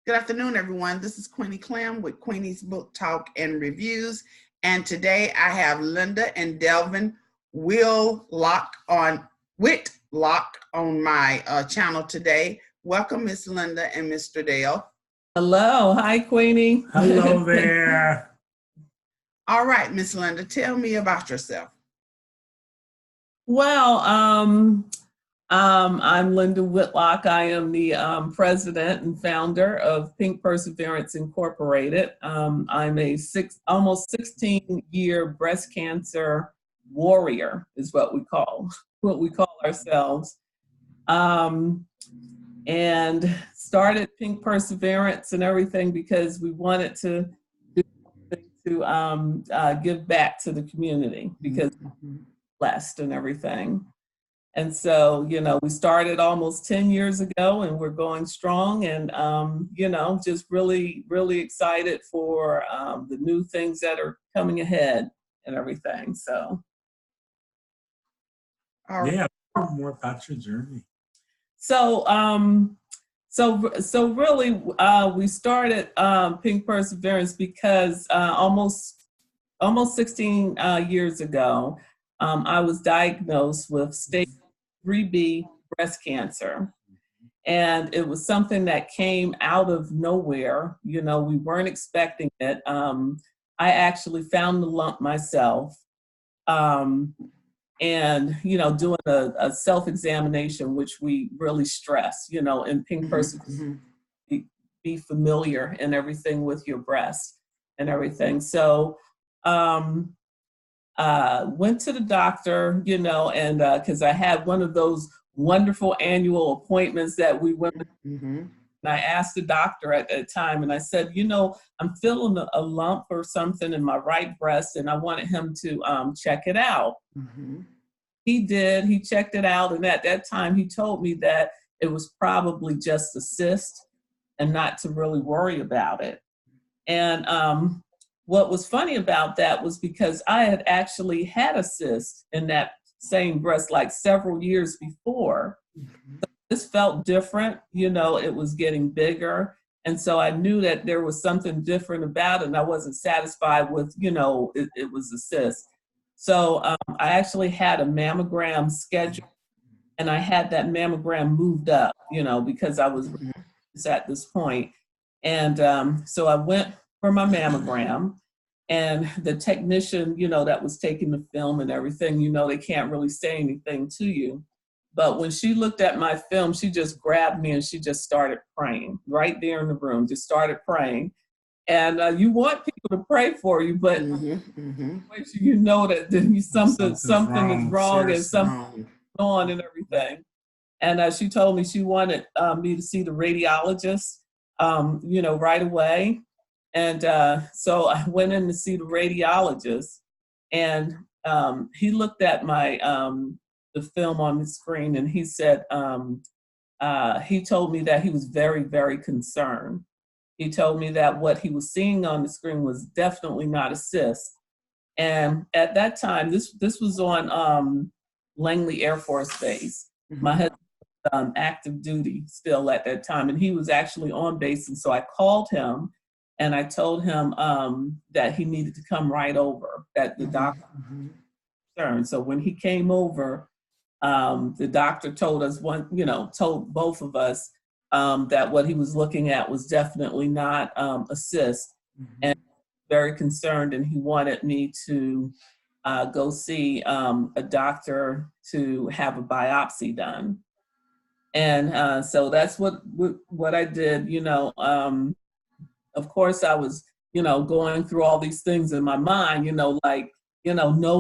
Good afternoon, everyone. This is Queenie Clem with Queenie's Book Talk and Reviews. And today I have Linda and Delvon Whitlock on my channel today. Welcome, Miss Linda and Mr. Dale. Hello. Hi, Queenie. Hello there. All right, Miss Linda, tell me about yourself. Well, I'm Linda Whitlock. I am the president and founder of Pink Perseverance Incorporated. I'm a almost 16-year breast cancer warrior, is what we call ourselves. And started Pink Perseverance and everything because we wanted to give back to the community because we're blessed and everything. And so, we started almost 10 years ago and we're going strong and, just really, really excited for the new things that are coming ahead and everything. So. Yeah, more about your journey. So really, we started Pink Perseverance because almost 16 years ago, I was diagnosed with stage 3B breast cancer. And it was something that came out of nowhere. We weren't expecting it. I actually found the lump myself. And, doing a self-examination, which we really stress, in Pink Perseverance, be familiar and everything with your breast and everything. So, went to the doctor, and because I had one of those wonderful annual appointments that we went. And I asked the doctor at that time, and I said, I'm feeling a lump or something in my right breast, and I wanted him to check it out. He did. He checked it out, and at that time, he told me that it was probably just a cyst and not to really worry about it. And what was funny about that was because I had actually had a cyst in that same breast like several years before. This felt different, it was getting bigger. And so I knew that there was something different about it, and I wasn't satisfied with, it was a cyst. So I actually had a mammogram scheduled, and I had that mammogram moved up, because I was at this point. And so I went for my mammogram, and the technician, that was taking the film and everything, they can't really say anything to you. But when she looked at my film, she just grabbed me and she just started praying right there in the room, just started praying. And you want people to pray for you, but you know that something is wrong and something on and everything. And she told me she wanted me to see the radiologist, right away. And so I went in to see the radiologist, and he looked at my the film on the screen, and he said, he told me that he was very, very concerned. He told me that what he was seeing on the screen was definitely not a cyst. And at that time, this was on Langley Air Force Base. My husband was active duty still at that time, and he was actually on base. And so I called him, and I told him that he needed to come right over, that the doctor was concerned. So when he came over, the doctor told us told both of us that what he was looking at was definitely not a cyst, and very concerned, and he wanted me to go see a doctor to have a biopsy done. And so that's what I did. Of course, I was going through all these things in my mind, no,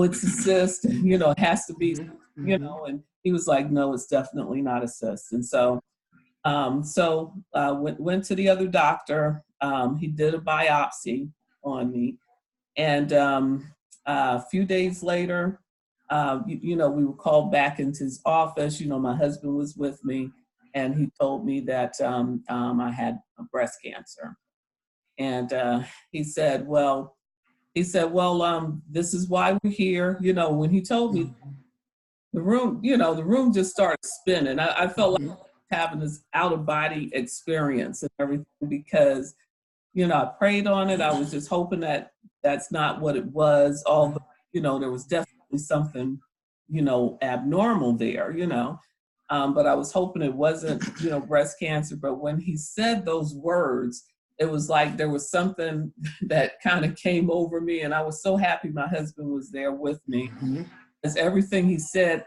it's a cyst, it has to be, and he was like, no, it's definitely not a cyst. And so went to the other doctor. He did a biopsy on me, and a few days later, we were called back into his office. My husband was with me, and he told me that I had breast cancer. And he said, well, this is why we're here. When he told me, the room just started spinning. I felt like having this out of body experience and everything because, you know, I prayed on it. I was just hoping that that's not what it was. Although, you know, there was definitely something, you know, abnormal there, you know. But I was hoping it wasn't, you know, breast cancer. But when he said those words, it was like there was something that kind of came over me. And I was so happy my husband was there with me. Because everything he said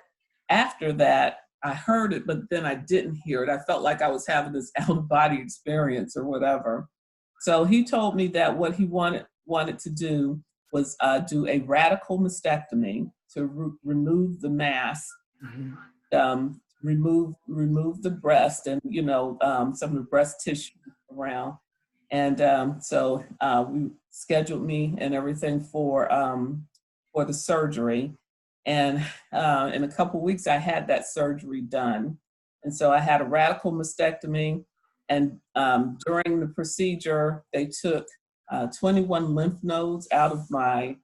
after that, I heard it, but then I didn't hear it. I felt like I was having this out of body experience or whatever. So he told me that what he wanted to do was do a radical mastectomy to remove the mass, remove the breast and, you know, some of the breast tissue around. And so we scheduled me and everything for the surgery. And in a couple of weeks, I had that surgery done. And so I had a radical mastectomy. And during the procedure, they took 21 lymph nodes out of my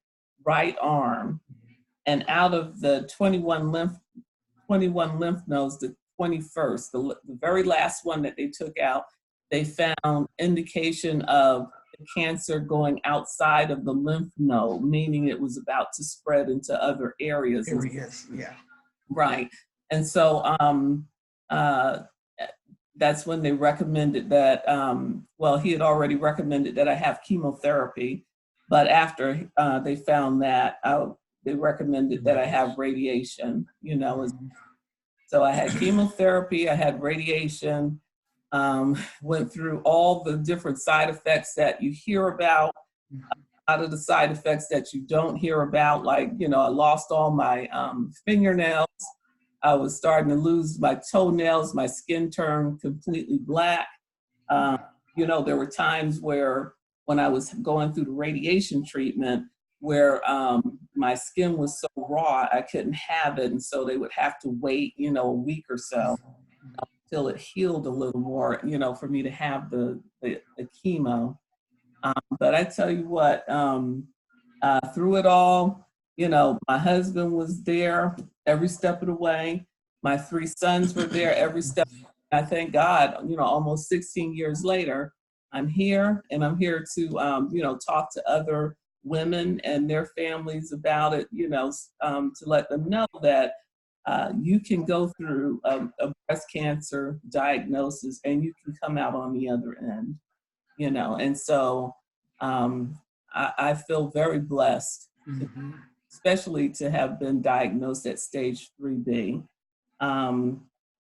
right arm. And out of the 21 lymph nodes, the 21st, the very last one that they took out, they found indication of the cancer going outside of the lymph node, meaning it was about to spread into other areas. Yeah. Right. And so that's when they recommended that, well, he had already recommended that I have chemotherapy, but after they found that, they recommended that I have radiation, you know. So I had chemotherapy, I had radiation, went through all the different side effects that you hear about, out of the side effects that you don't hear about, like, you know, I lost all my fingernails. I was starting to lose my toenails, my skin turned completely black. You know, there were times where when I was going through the radiation treatment where my skin was so raw, I couldn't have it. And so they would have to wait, you know, a week or so till it healed a little more, you know, for me to have the chemo. But I tell you what, through it all, you know, my husband was there every step of the way. My 3 sons were there every step. I thank God, you know, almost 16 years later, I'm here and I'm here to, you know, talk to other women and their families about it, you know, to let them know that you can go through a breast cancer diagnosis and you can come out on the other end, you know. And so I feel very blessed, especially to have been diagnosed at stage 3B.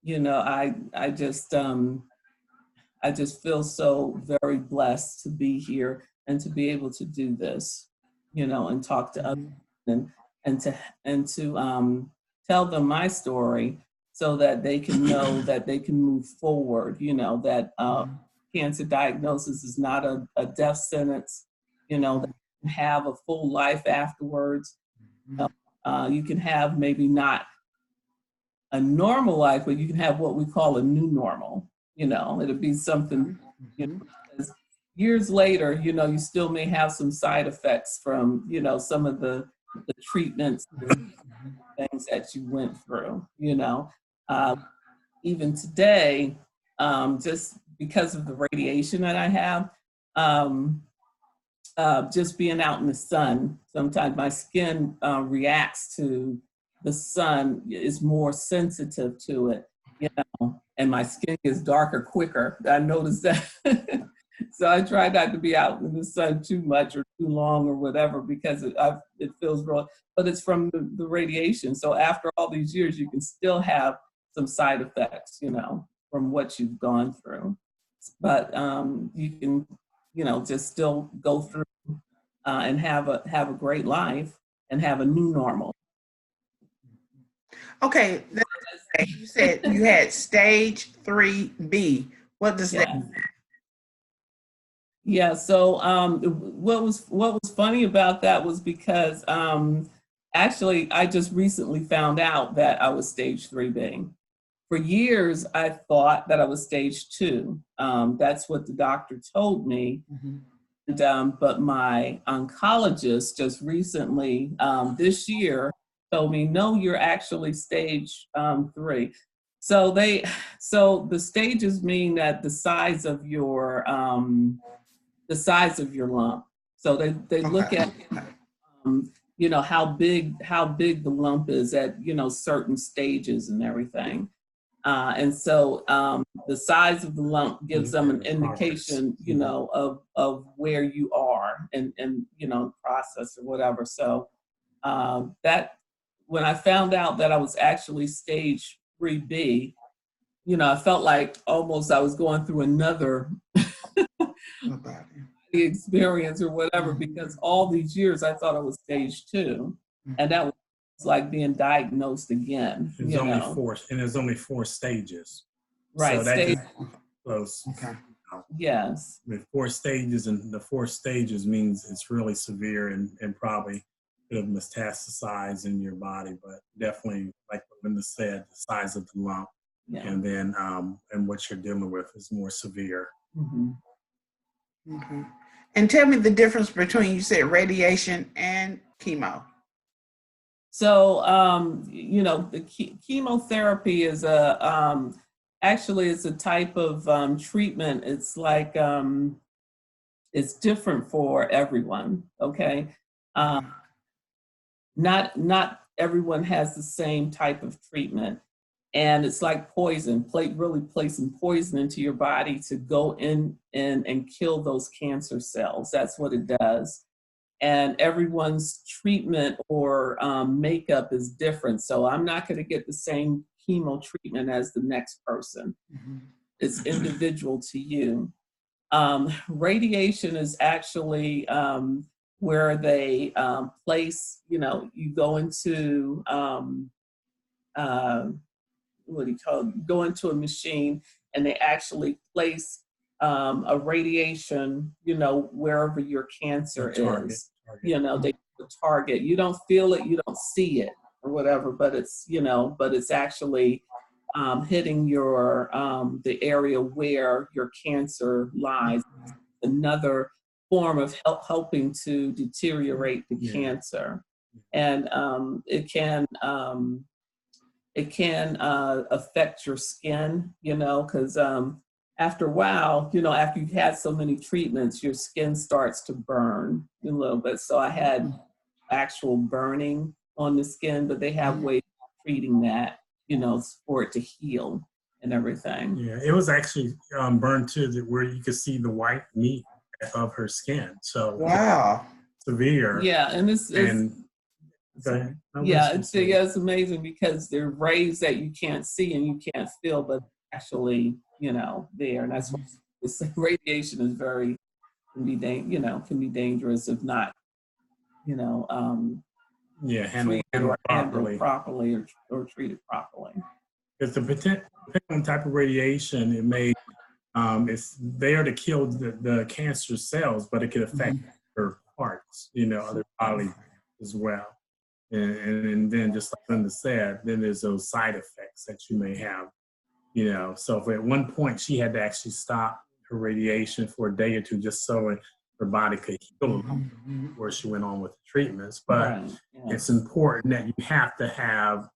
You know, I just feel so very blessed to be here and to be able to do this, you know, and talk to others and to tell them my story so that they can know that they can move forward, you know, that cancer diagnosis is not a death sentence, you know, that you can have a full life afterwards. You can have maybe not a normal life, but you can have what we call a new normal, you know. It'll be something, you know, because years later, you know, you still may have some side effects from, you know, some of the treatments, things that you went through, you know. Even today, just because of the radiation that I have, just being out in the sun, sometimes my skin reacts to the sun, is more sensitive to it, you know, and my skin gets darker quicker. I noticed that. So I try not to be out in the sun too much or too long or whatever, because it feels wrong, but it's from the radiation. So after all these years, you can still have some side effects, you know, from what you've gone through. But you can, you know, just still go through and have a great life and have a new normal. Okay, you said you had stage 3B. What does that mean? Yeah, so what was funny about that was because actually I just recently found out that I was stage 3B. For years, I thought that I was stage 2. That's what the doctor told me. But my oncologist just recently, this year, told me, no, you're actually stage 3. So the stages mean that the size of your lump. So they look at how big the lump is at certain stages and everything. And so the size of the lump gives them an indication, of where you are and process or whatever. So that when I found out that I was actually stage 3B, I felt like almost I was going through another experience or whatever, because all these years I thought I was stage 2, and that was like being diagnosed again. There's only four, and there's only 4 stages. Right. So that just close. Okay. Yes. With 4 stages, and the 4 stages means it's really severe and probably could have metastasized in your body, but definitely, like what Linda said, the size of the lump, and then and what you're dealing with is more severe. Mm-hmm. Okay. And tell me the difference between, you said, radiation and chemo. So, the chemotherapy is actually it's a type of treatment. It's like, it's different for everyone. Okay. Not everyone has the same type of treatment. And it's like poison, really placing poison into your body to go in and kill those cancer cells. That's what it does. And everyone's treatment or makeup is different. So I'm not going to get the same chemo treatment as the next person. Mm-hmm. It's individual to you. Radiation is actually where they place, you go into, go into a machine, and they actually place a radiation, wherever your cancer is. They target. You don't feel it, you don't see it or whatever, but it's actually hitting your the area where your cancer lies. Another form of helping to deteriorate the cancer, and it can affect your skin, because after a while, after you've had so many treatments, your skin starts to burn a little bit. So I had actual burning on the skin, but they have ways of treating that, for it to heal and everything. Yeah, it was actually burned to where you could see the white meat of her skin. So wow, severe. Yeah, and it's it's amazing, because they're rays that you can't see and you can't feel, but actually, there. And that's why radiation is can be dangerous if not, handled properly or treated properly. It's depending on the type of radiation it may. It's there to kill the cancer cells, but it could affect other parts, other body as well. And then, just like Linda said, then there's those side effects that you may have, So if at one point she had to actually stop her radiation for a day or two, just so her body could heal before she went on with the treatments. But it's important that you have to have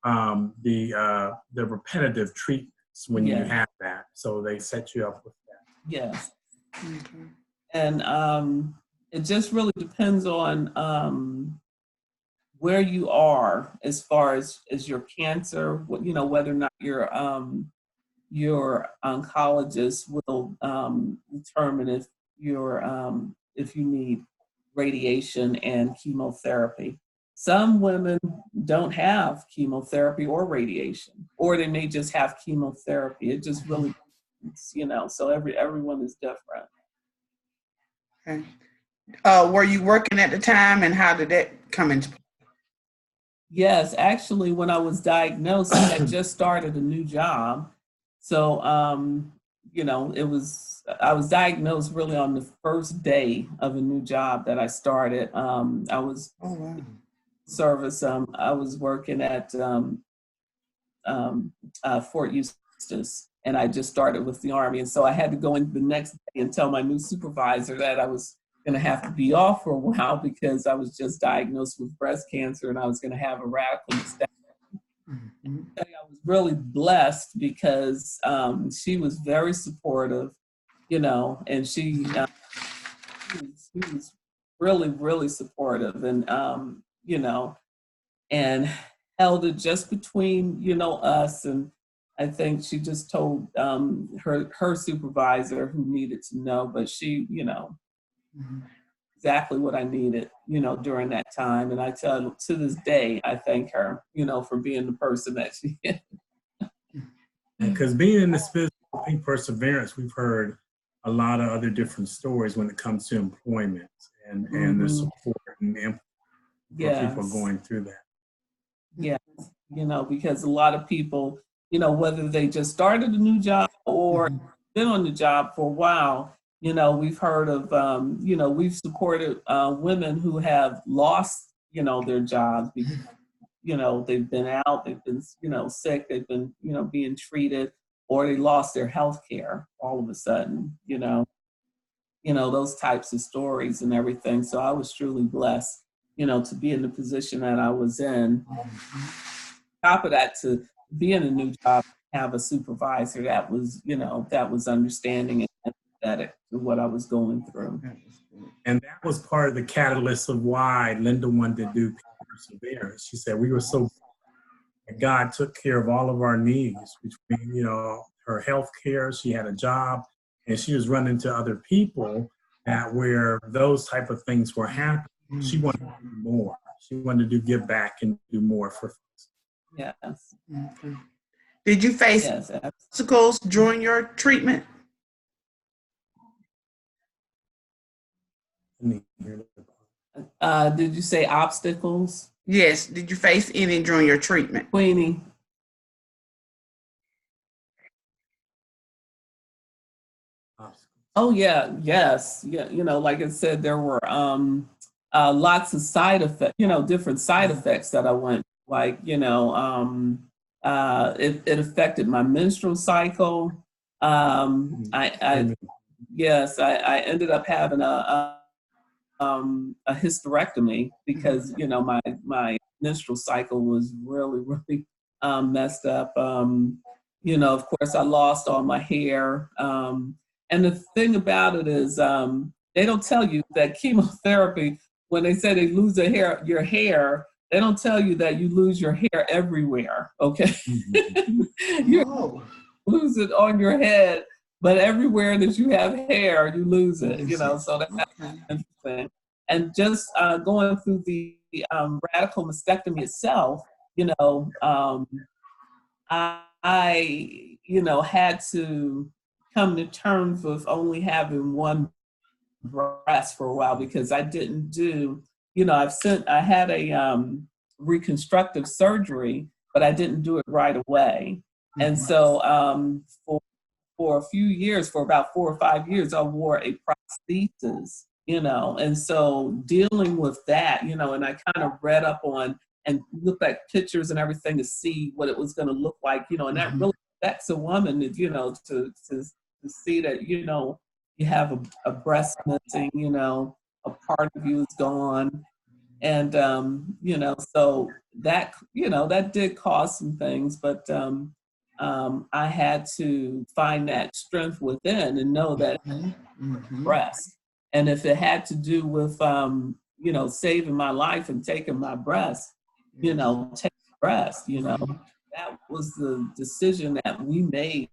the repetitive treatments when you have that. So they set you up with that. Yes. Mm-hmm. And it just really depends on where you are as far as your cancer, whether or not your oncologist will determine if you need radiation and chemotherapy. Some women don't have chemotherapy or radiation, or they may just have chemotherapy. It just really, so everyone is different. Okay. Were you working at the time, and how did that come into play? Yes, actually, when I was diagnosed, I had just started a new job. So, I was diagnosed really on the first day of a new job that I started. I was service. I was working at Fort Eustis, and I just started with the Army. And so I had to go in the next day and tell my new supervisor that I was going to have to be off for a while because I was just diagnosed with breast cancer and I was going to have a radical mastectomy. I was really blessed because she was very supportive, you know, and she was really, really supportive, and you know, and held it just between, you know, us. And I think she just told her supervisor who needed to know, but she, you know, exactly what I needed, you know, during that time. And I tell to this day, I thank her, you know, for being the person that she is. Because being in this business, I think perseverance, we've heard a lot of other different stories when it comes to employment and the support and for people going through that. Yes, you know, because a lot of people, you know, whether they just started a new job or been on the job for a while, you know, we've heard of, you know, we've supported women who have lost, you know, their jobs because, you know, they've been out, they've been, you know, sick, they've been, you know, being treated, or they lost their health care all of a sudden, you know, those types of stories and everything. So I was truly blessed, you know, to be in the position that I was in. On top of that, to be in a new job, have a supervisor that was, you know, that was understanding and empathetic to what I was going through. And that was part of the catalyst of why Linda wanted to do perseverance. She said, we were so, God took care of all of our needs between, you know, her health care, she had a job, and she was running to other people that where those type of things were happening. She wanted to do more. She wanted to give back and do more for folks. Yes. Did you face obstacles during your treatment? Did you say obstacles? Yes. Did you face any during your treatment? Queenie. Oh yeah, yes. Yeah, you know, like I said, there were lots of side effects, you know, different side effects that I went, like, you know, it affected my menstrual cycle. I ended up having a hysterectomy because, you know, my menstrual cycle was really messed up. You know, of course, I lost all my hair. And the thing about it is, they don't tell you that chemotherapy, when they say they lose your hair, they don't tell you that you lose your hair everywhere, okay? You lose it on your head, but everywhere that you have hair, you lose it, you know, so that's interesting. And just going through the radical mastectomy itself, you know, I, you know, had to come to terms with only having one breast for a while because I didn't do, you know, I had a reconstructive surgery, but I didn't do it right away. And so for a few years, for about 4 or 5 years, I wore a prosthesis, you know, and so dealing with that, you know, and I kind of read up on and looked at pictures and everything to see what it was going to look like, you know, and that really affects a woman, you know, to see that, you know, you have a breast missing, you know, a part of you is gone. And, you know, so that, you know, that did cause some things, but I had to find that strength within and know that breast. And if it had to do with, you know, saving my life and taking my breast, you know, take the breast, you know, that was the decision that we made,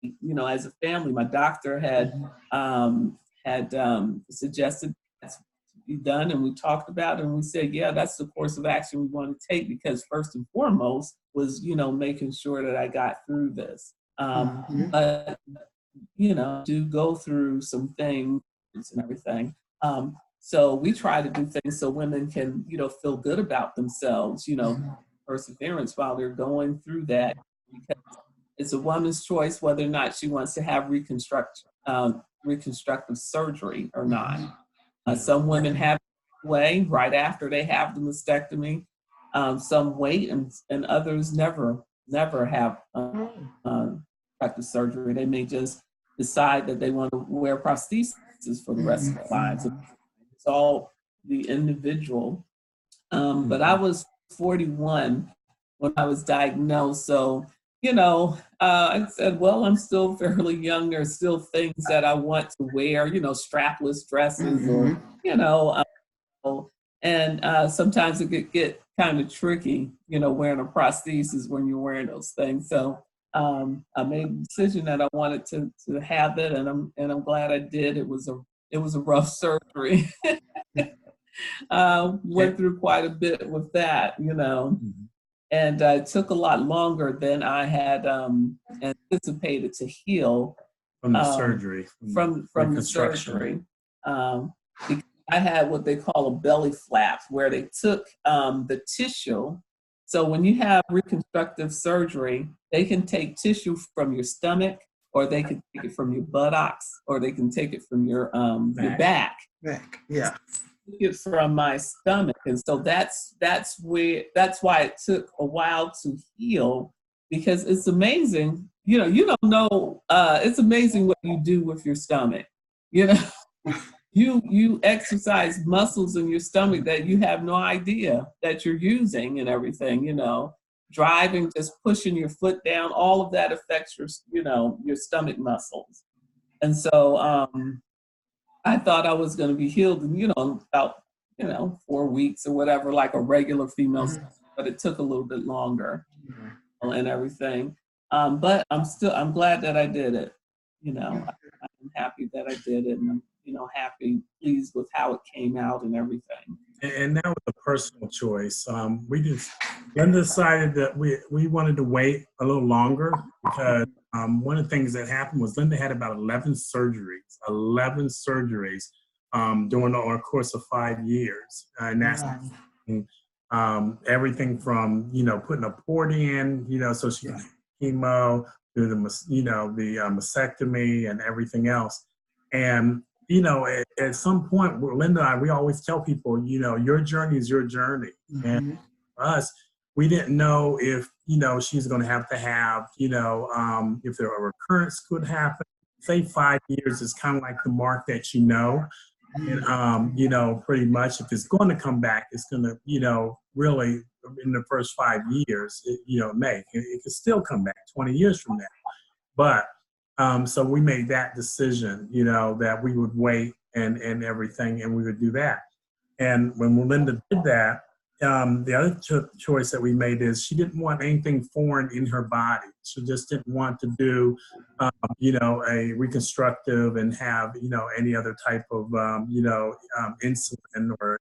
you know, as a family. My doctor had suggested that's to be done, and we talked about it, and we said, yeah, that's the course of action we want to take, because first and foremost was, you know, making sure that I got through this. But, you know, do go through some things and everything. So we try to do things so women can, you know, feel good about themselves, you know, perseverance while they're going through that, because it's a woman's choice whether or not she wants to have reconstructive surgery or not. Some women have it way right after they have the mastectomy. Some wait, and others never have reconstructive surgery. They may just decide that they want to wear prosthesis for the rest of their lives. It's all the individual. But I was 41 when I was diagnosed. So, I said, well, I'm still fairly young. There's still things that I want to wear, strapless dresses or, and sometimes it could get kind of tricky, wearing a prosthesis when you're wearing those things. So I made a decision that I wanted to have it, and I'm glad I did. It was a rough surgery. Went through quite a bit with that, and it took a lot longer than I had anticipated to heal from the surgery. From the surgery. Because I had what they call a belly flap, where they took the tissue. So when you have reconstructive surgery, they can take tissue from your stomach, or they can take it from your buttocks, or they can take it from your back. Back, yeah. It from my stomach, and so that's why it took a while to heal, because it's amazing. You don't know. It's amazing what you do with your stomach. You exercise muscles in your stomach that you have no idea that you're using and everything. Driving, just pushing your foot down, all of that affects your stomach muscles, and so I thought I was going to be healed in, about, 4 weeks or whatever, like a regular female, but it took a little bit longer and everything. But I'm glad that I did it. I'm happy that I did it, and I'm, pleased with how it came out and everything. And that was a personal choice. Linda decided that we wanted to wait a little longer because one of the things that happened was Linda had about 11 surgeries during the course of 5 years. And that's everything from, putting a port in, so she could chemo, do the mastectomy and everything else. And at some point, Linda and I, we always tell people, your journey is your journey. Mm-hmm. And for us, we didn't know if, she's going to have, if there are recurrence could happen. Say 5 years is kind of like the mark that and, pretty much if it's going to come back, it's going to, really in the first 5 years, it may. It could still come back 20 years from now. But so we made that decision, that we would wait and everything, and we would do that. And when Melinda did that, the other choice that we made is she didn't want anything foreign in her body. She just didn't want to do, a reconstructive and have, any other type of, insulin or,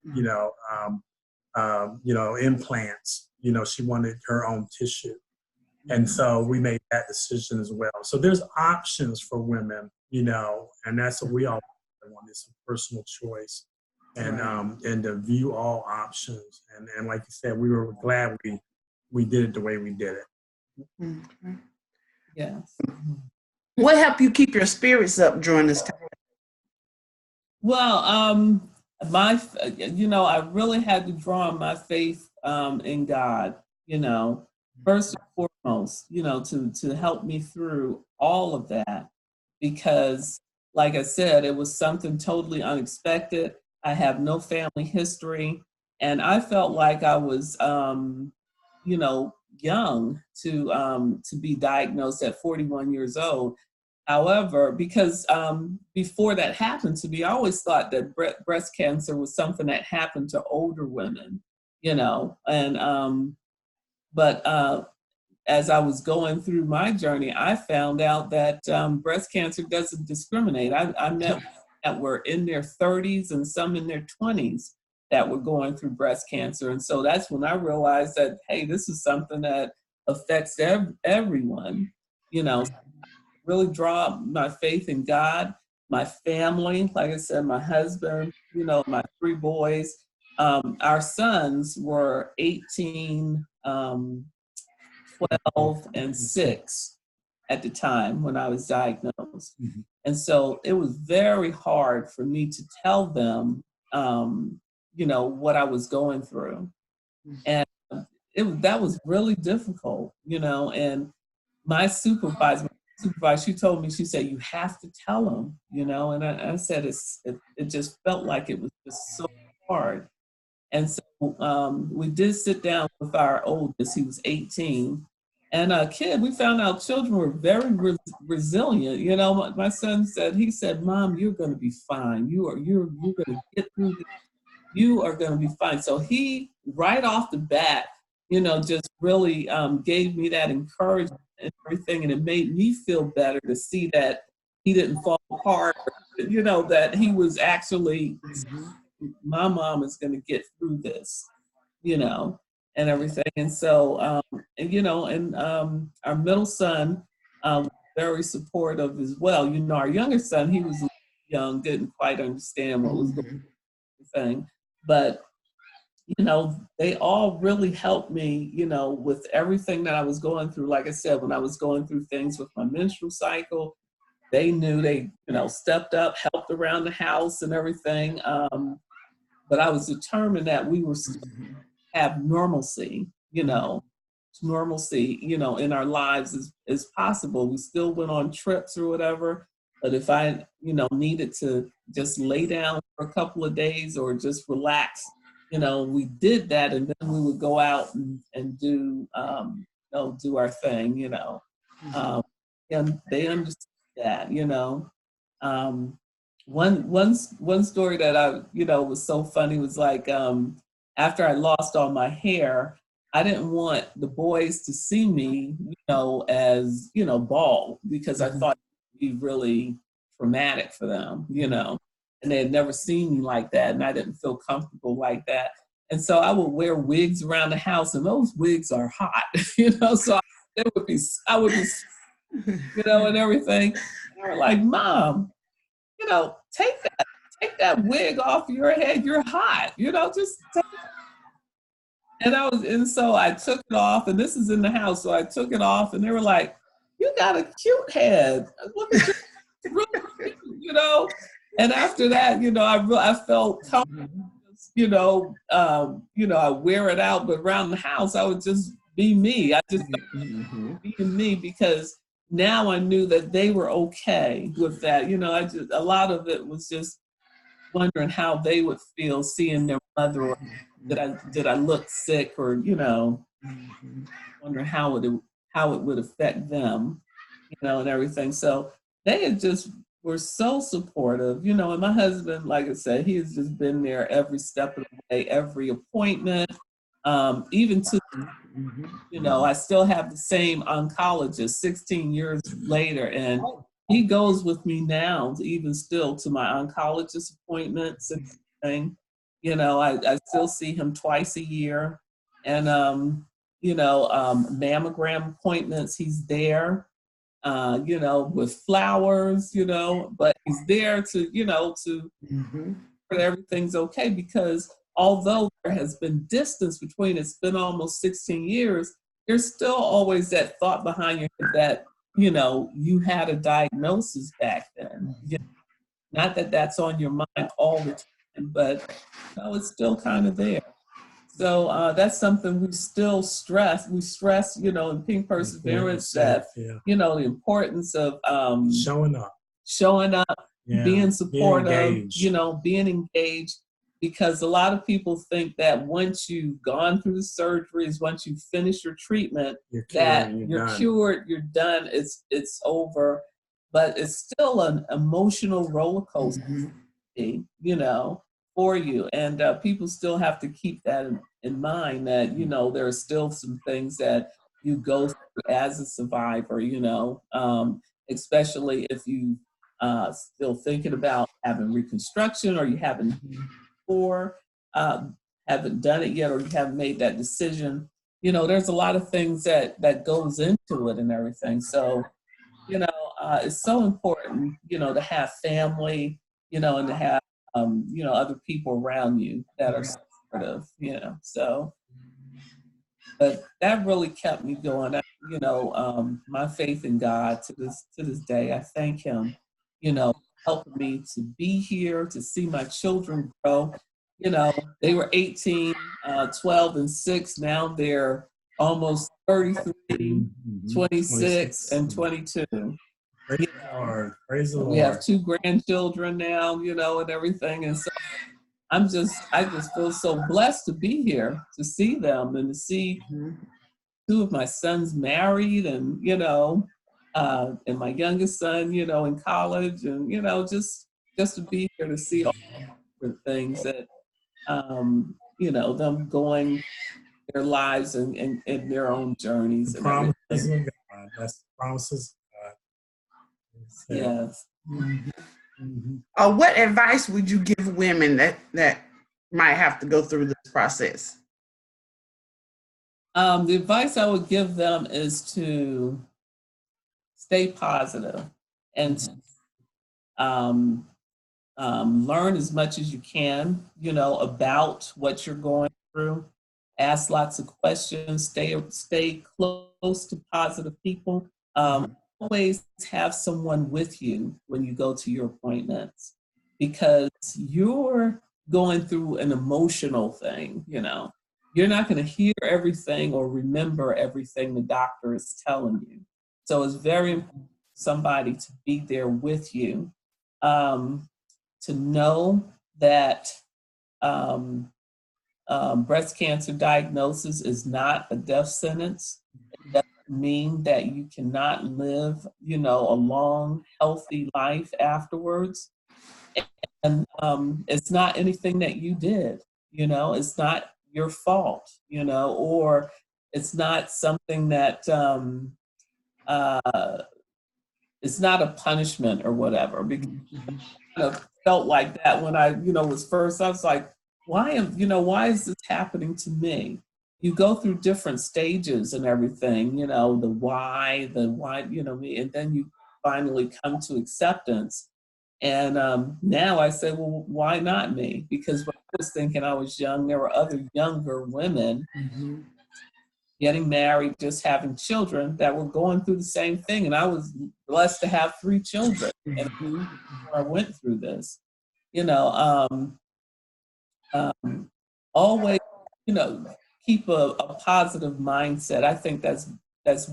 implants. She wanted her own tissue. And so we made that decision as well. So there's options for women, and that's what we all want. It's a personal choice, and to view all options. And like you said, we were glad we did it the way we did it. Mm-hmm. Yes. What helped you keep your spirits up during this time? Well, I really had to draw on my faith in God, first and foremost, to help me through all of that, because like I said, it was something totally unexpected. I have no family history, and I felt like I was, young to be diagnosed at 41 years old. However, because before that happened to me, I always thought that breast cancer was something that happened to older women, but as I was going through my journey, I found out that breast cancer doesn't discriminate. I met women that were in their 30s and some in their 20s that were going through breast cancer. And so that's when I realized that, hey, this is something that affects everyone, really draw my faith in God, my family, like I said, my husband, my 3 boys. Our sons were 18, 12, and 6 at the time when I was diagnosed. Mm-hmm. And so it was very hard for me to tell them, what I was going through. And that was really difficult, and my supervisor, she told me, she said, you have to tell them, and I said, it just felt like it was just so hard. And so we did sit down with our oldest. He was 18. And a kid, we found out children were very resilient. You know, my son said, he said, Mom, you're going to be fine. You're going to get through this. You are going to be fine. So he, right off the bat, you know, just really gave me that encouragement and everything. And it made me feel better to see that he didn't fall apart, you know, that he was actually, my mom is going to get through this, you know, and everything. And so, and, you know, and our middle son was very supportive as well. You know, our younger son, he was young, didn't quite understand what was going on, but, you know, they all really helped me, you know, with everything that I was going through. Like I said, when I was going through things with my menstrual cycle, they knew, they, you know, stepped up, helped around the house and everything. But I was determined that we were still have normalcy, you know, in our lives as possible. We still went on trips or whatever, but if I, you know, needed to just lay down for a couple of days or just relax, you know, we did that, and then we would go out and do, you know, do our thing, you know. And they understood that, you know. One story that I, you know, was so funny was like, after I lost all my hair, I didn't want the boys to see me, you know, as, you know, bald, because I thought it would be really traumatic for them, you know, and they had never seen me like that, and I didn't feel comfortable like that. And so I would wear wigs around the house, and those wigs are hot, you know, so I would be, you know, and everything. And they were like, Mom, you know, take that wig off your head. You're hot, you know, just take it. And so I took it off, and this is in the house. So I took it off, and they were like, you got a cute head. Look at you, really cute, you know? And after that, you know, I felt comfortable, you know, I wear it out, but around the house, I would just be me. I just being me, because now I knew that they were okay with that. You know, a lot of it was just wondering how they would feel seeing their mother, or did I look sick, or, you know, wondering how it would affect them, you know, and everything. So they had just were so supportive, you know, and my husband, like I said, he has just been there every step of the way, every appointment, even to, you know, I still have the same oncologist 16 years later, and he goes with me now, even still, to my oncologist appointments and everything. You know, I still see him twice a year, and you know, mammogram appointments, he's there, you know, with flowers, you know, but he's there to, you know, to that everything's okay, because although there has been distance between, it's been almost 16 years, there's still always that thought behind your head that, you know, you had a diagnosis back then. You know, not that that's on your mind all the time, but, you know, it's still kind of there. So that's something we still stress. We stress, you know, in Pink Perseverance, that, you know, the importance of showing up, being supportive, you know, being engaged, because a lot of people think that once you've gone through the surgeries, once you finish your treatment, you're cured, you're done, it's over. But it's still an emotional roller coaster, you know, for you. And people still have to keep that in mind, that, you know, there are still some things that you go through as a survivor, you know, especially if you still thinking about having reconstruction, or you haven't haven't done it yet, or you haven't made that decision. You know, there's a lot of things that goes into it and everything. So, you know, it's so important, you know, to have family, you know, and to have, you know, other people around you that are supportive, you know. So, but that really kept me going. You know, my faith in God to this day, I thank Him, you know, helping me to be here, to see my children grow. You know, they were 18, 12, and 6. Now they're almost 33, 26, and 22. Praise the Lord. Praise the Lord. We have 2 grandchildren now, you know, and everything. And so I just feel so blessed to be here, to see them and to see two of my sons married, and, and my youngest son, in college, and, just to be here to see all the things that, them going their lives and their own journeys. The And promises everything. of God. That's the promises of God. Yes. What advice would you give women that might have to go through this process? The advice I would give them is to stay positive and learn as much as you can, about what you're going through. Ask lots of questions. Stay close to positive people. Always have someone with you when you go to your appointments, because you're going through an emotional thing. You're not going to hear everything or remember everything the doctor is telling you. So it's very important for somebody to be there with you, to know that breast cancer diagnosis is not a death sentence. It doesn't mean that you cannot live, a long, healthy life afterwards. And it's not anything that you did, it's not your fault, or it's not something that it's not a punishment or whatever. Because I felt like that when I, was first, I was like, why is this happening to me? You go through different stages and everything, the why, and then you finally come to acceptance. And now I say, well, why not me? Because when I was thinking I was young, there were other younger women getting married, just having children, that were going through the same thing. And I was blessed to have 3 children. And I went through this, always, keep a positive mindset. I think that's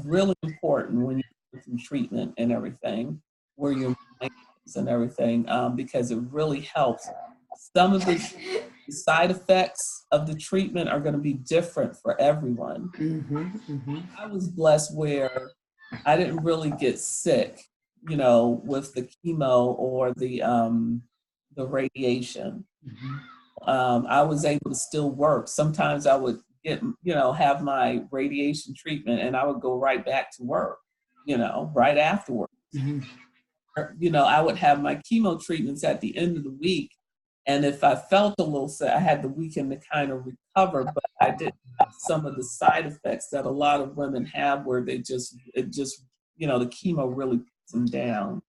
really important when you go through treatment and everything, where your mind is and everything, because it really helps. Some of the side effects of the treatment are going to be different for everyone. I was blessed where I didn't really get sick, with the chemo or the radiation. I was able to still work. Sometimes I would get, have my radiation treatment and I would go right back to work, right afterwards. I would have my chemo treatments at the end of the week. And if I felt a little sick, I had the weekend to kind of recover, but I didn't have some of the side effects that a lot of women have, where the chemo really puts them down.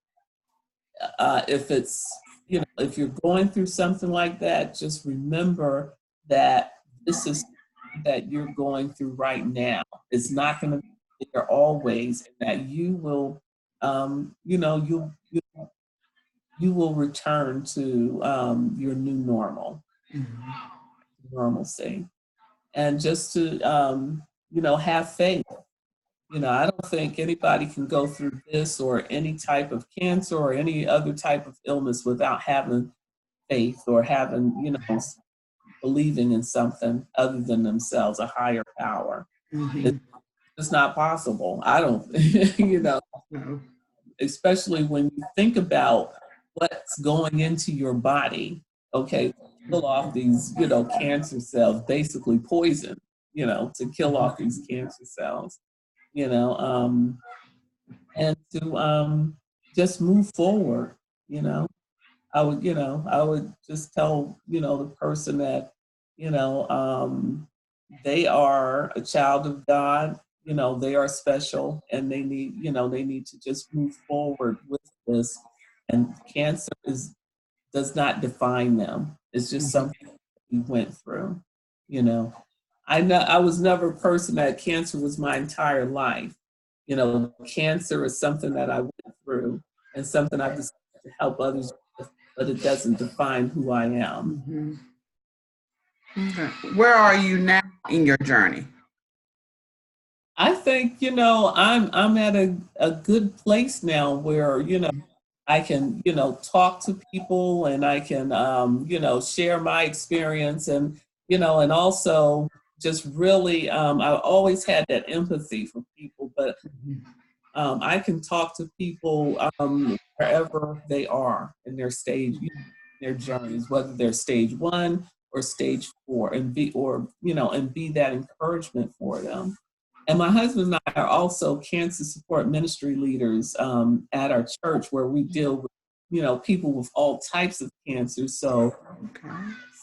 If you're going through something like that, just remember that this is that you're going through right now. It's not going to be there always, and that you will, you will return to your new normal, normalcy, and just to have faith. I don't think anybody can go through this or any type of cancer or any other type of illness without having faith or having, believing in something other than themselves, a higher power. It's not possible. I don't, especially when you think about what's going into your body, okay, kill off these, cancer cells, basically poison, to kill off these cancer cells. And to just move forward, I would just tell, the person that, they are a child of God, they are special, and they need to just move forward with this. And cancer does not define them. It's just something we went through, I was never a person that cancer was my entire life. Cancer is something that I went through and something I've decided to help others with, but it doesn't define who I am. Okay. Where are you now in your journey? I think, I'm at a good place now where, I can, you know, talk to people, and I can, you know, share my experience, and, you know, and also just really, I always had that empathy for people, but I can talk to people wherever they are in their stage, their journeys, whether they're stage 1 or stage 4, and be, or, you know, and be that encouragement for them. And my husband and I are also cancer support ministry leaders at our church, where we deal with, you know, people with all types of cancer. So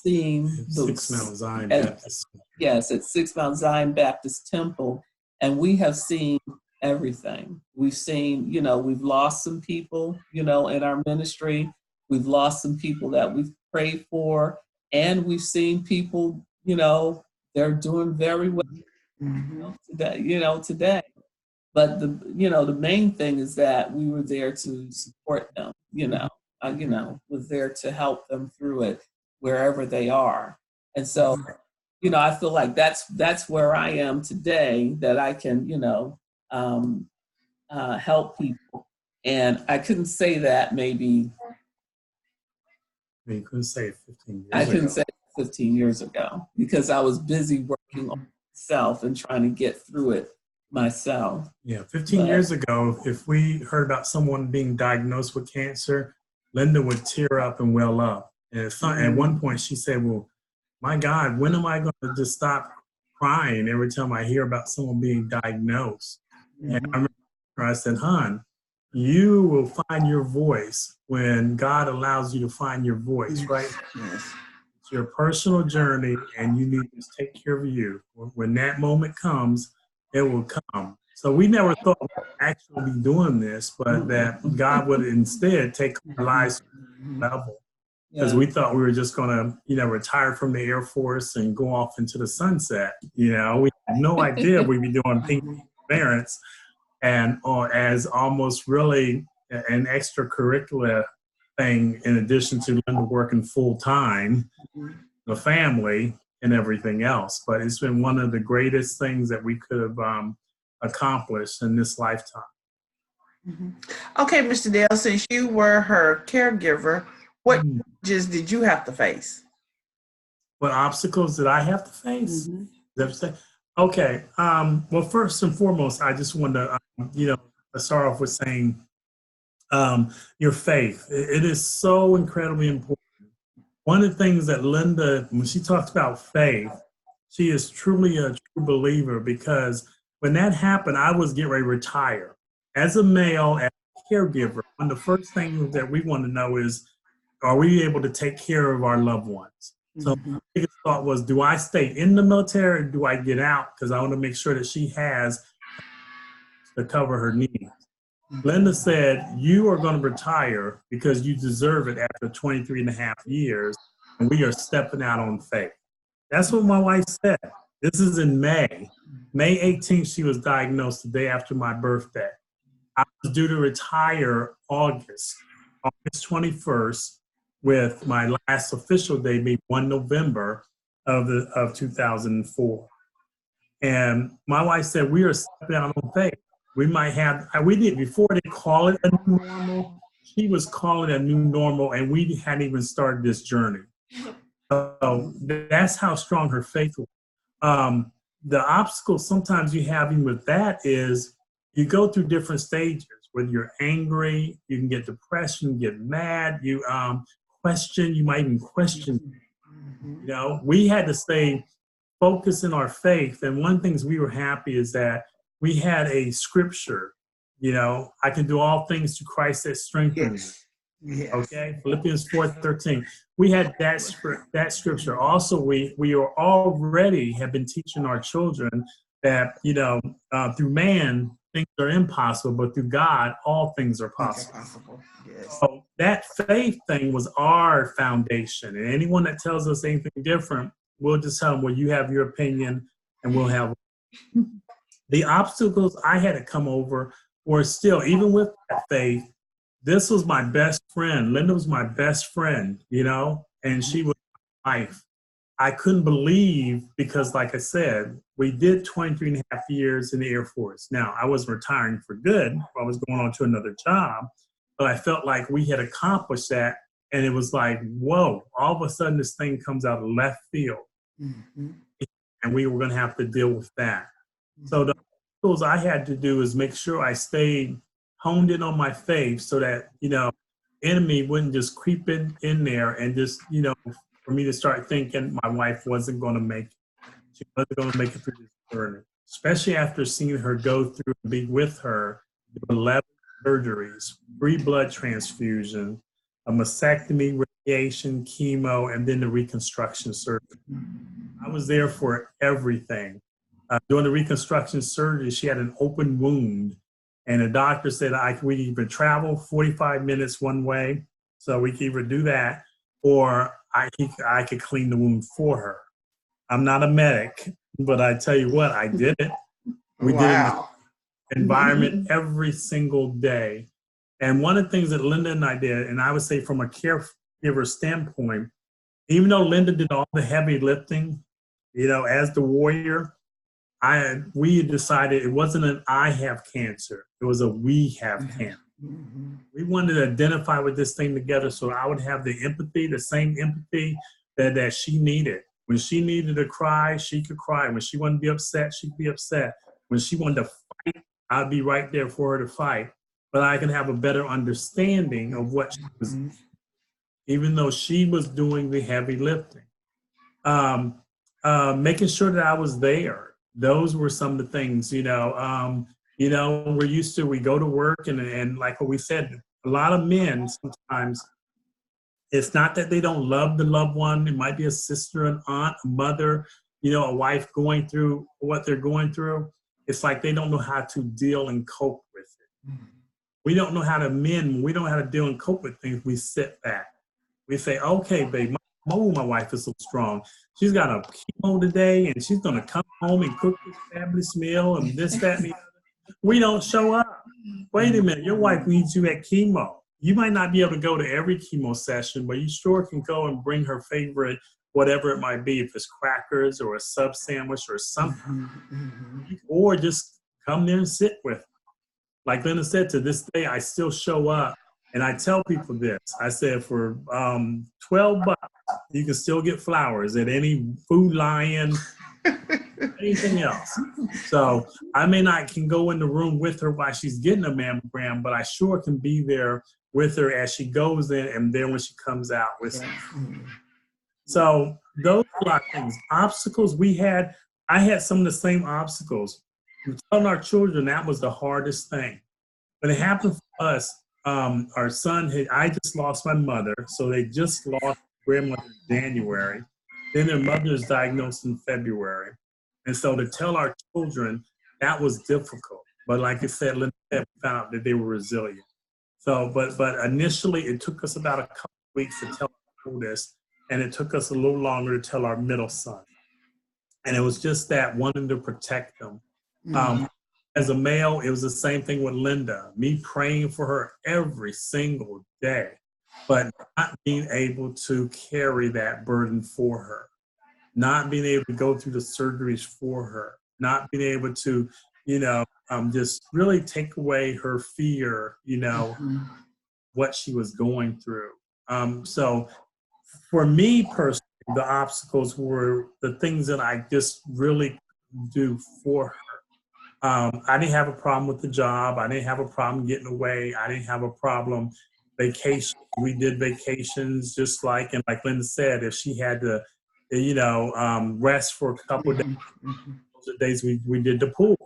seeing Six Mount Zion Baptist. Yes, at 6 Mount Zion Baptist Temple, and we have seen everything. We've seen, you know, we've lost some people, you know, in our ministry. We've lost some people that we've prayed for, and we've seen people, you know, they're doing very well today, you know, today. But the, you know, the main thing is that we were there to support them, you know, was there to help them through it wherever they are. And so, you know, I feel like that's where I am today, that I can, you know, help people. And I couldn't say that maybe. You couldn't say it 15 years ago. I couldn't say it 15 years ago, because I was busy working on myself and trying to get through it myself. Yeah, 15 years ago, if we heard about someone being diagnosed with cancer, Linda would tear up and well up. And at one point she said, well, my God, when am I going to just stop crying every time I hear about someone being diagnosed? And I remember I said, hon, you will find your voice when God allows you to find your voice, right? Yes. It's your personal journey, and you need to take care of you. When that moment comes, it will come. So we never thought we'd actually be doing this, but that God would instead take our lives to the level. Because we thought we were just going to, you know, retire from the Air Force and go off into the sunset. You know, we had no idea we'd be doing things parents, and or as almost really an extracurricular thing, in addition to Linda working full time, the family and everything else. But it's been one of the greatest things that we could have accomplished in this lifetime. Okay, Mr. Dale, since you were her caregiver, what challenges did you have to face? What obstacles did I have to face? Okay. Well, first and foremost, I just want to, you know, start off with saying your faith. It is so incredibly important. One of the things that Linda, when she talks about faith, she is truly a true believer, because when that happened, I was getting ready to retire. As a male, as a caregiver, one of the first things that we want to know is, are we able to take care of our loved ones? So my biggest thought was, do I stay in the military, or do I get out? Because I want to make sure that she has to cover her needs. Linda said, you are going to retire because you deserve it after 23 and a half years, and we are stepping out on faith. That's what my wife said. This is in May. May 18th, she was diagnosed the day after my birthday. I was due to retire August 21st, with my last official day being 1 November of 2004. And my wife said, we are stepping out on faith. We might have, we did, before they call it a new normal, she was calling it a new normal, and we hadn't even started this journey. So that's how strong her faith was. The obstacle sometimes you have even with that is you go through different stages. When you're angry, you can get depression, get mad, you question, you might even question. You know, we had to stay focused in our faith. And one of the things we were happy is that we had a scripture, you know, I can do all things through Christ that strengthens me. Yes. Okay, Philippians 4:13. We had that scripture. Also, we are already have been teaching our children that, you know, through man, things are impossible, but through God, all things are possible. Yes. So that faith thing was our foundation. And anyone that tells us anything different, we'll just tell them, well, you have your opinion, and we'll have. The obstacles I had to come over were still, even with that faith, this was my best friend. Linda was my best friend, you know, and she was my wife. I couldn't believe, because like I said, we did 23 and a half years in the Air Force. Now, I wasn't retiring for good. I was going on to another job. but I felt like we had accomplished that. And it was like, whoa, all of a sudden this thing comes out of left field. Mm-hmm. And we were going to have to deal with that. Mm-hmm. So the tools I had to do is make sure I stayed honed in on my faith so that, enemy wouldn't just creep in there and just, for me to start thinking my wife wasn't going to make it. She wasn't going to make it through this journey, especially after seeing her go through and be with her 11 surgeries, 3 blood transfusions, a mastectomy, radiation, chemo, and then the reconstruction surgery. I was there for everything. During the reconstruction surgery, she had an open wound, and the doctor said we could either travel 45 minutes one way, so we could either do that, or I could clean the wound for her. I'm not a medic, but I tell you what, I did it. We did it in the environment every single day. And one of the things that Linda and I did, and I would say from a caregiver standpoint, even though Linda did all the heavy lifting, as the warrior, we decided it wasn't an I have cancer, it was a we have cancer. Mm-hmm. We wanted to identify with this thing together so I would have the empathy, the same empathy that she needed. When she needed to cry, she could cry. When she wanted to be upset, she could be upset. When she wanted to fight, I'd be right there for her to fight. But I can have a better understanding of what she was, even though she was doing the heavy lifting. Making sure that I was there. Those were some of the things, we go to work and like what we said, a lot of men sometimes, it's not that they don't love the loved one. It might be a sister, an aunt, a mother, a wife going through what they're going through. It's like they don't know how to deal and cope with it. We don't know how to we don't know how to deal and cope with things. We sit back. We say, okay, babe, my wife is so strong. She's got a chemo today, and she's going to come home and cook this fabulous meal and this, that, and the other. We don't show up. Wait a minute, your wife needs you at chemo. You might not be able to go to every chemo session, but you sure can go and bring her favorite, whatever it might be, if it's crackers or a sub sandwich or something. Or just come there and sit with her. Like Linda said, to this day, I still show up. And I tell people this. I said, for $12, you can still get flowers at any Food Lion, anything else. So I may not can go in the room with her while she's getting a mammogram, but I sure can be there with her as she goes in and then when she comes out with her. So those are a lot of things. Obstacles I had some of the same obstacles. We're telling our children that was the hardest thing. But it happened for us. Our son I just lost my mother, so they just lost grandmother in January. Then their mother is diagnosed in February. And so to tell our children, that was difficult. But like I said, Linda found out that they were resilient. So, but initially it took us about a couple of weeks to tell our oldest, and it took us a little longer to tell our middle son. And it was just that wanting to protect them. As a male, it was the same thing with Linda, me praying for her every single day, but not being able to carry that burden for her, not being able to go through the surgeries for her, not being able to, just really take away her fear, what she was going through. So for me personally, the obstacles were the things that I just really do for her. I didn't have a problem with the job. I didn't have a problem getting away. I didn't have a problem vacation. We did vacations just like Linda said, if she had to, rest for a couple of days, those are days we did the pool,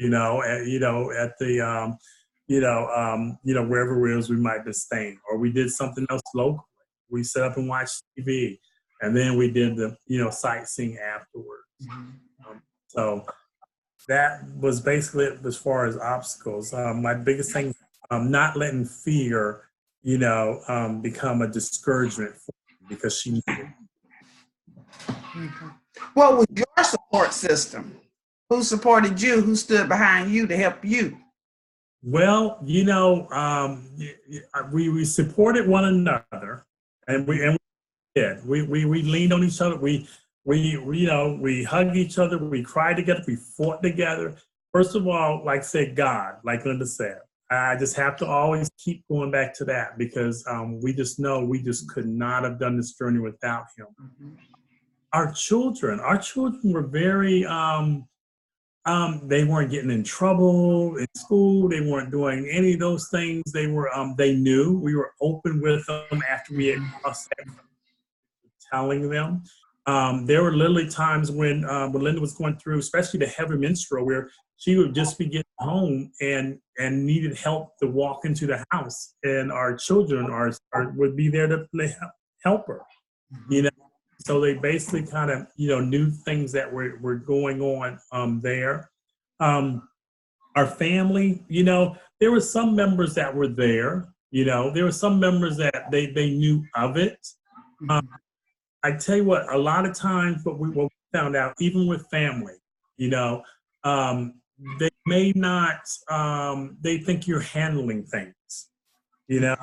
at the, wherever it was we might be staying, or we did something else locally. We set up and watched TV, and then we did the, sightseeing afterwards. So that was basically it as far as obstacles. My biggest thing, not letting fear, become a discouragement for me because she knew it. What was your support system? Who supported you? Who stood behind you to help you? Well, we supported one another, and we did. We leaned on each other. We hugged each other. We cried together. We fought together. First of all, like I said, God, like Linda said, I just have to always keep going back to that because we just know we just could not have done this journey without him. Mm-hmm. Our children were very, they weren't getting in trouble in school. They weren't doing any of those things. They were, they knew we were open with them after we had telling them. There were literally times when Linda was going through, especially the heavy menstrual, where she would just be getting home and needed help to walk into the house, and our children would be there to help her. You know, so they basically kind of knew things that were going on there. Our family, there were some members that were there. There were some members that they knew of it. I tell you what, a lot of times what we found out, even with family, they may not, they think you're handling things, and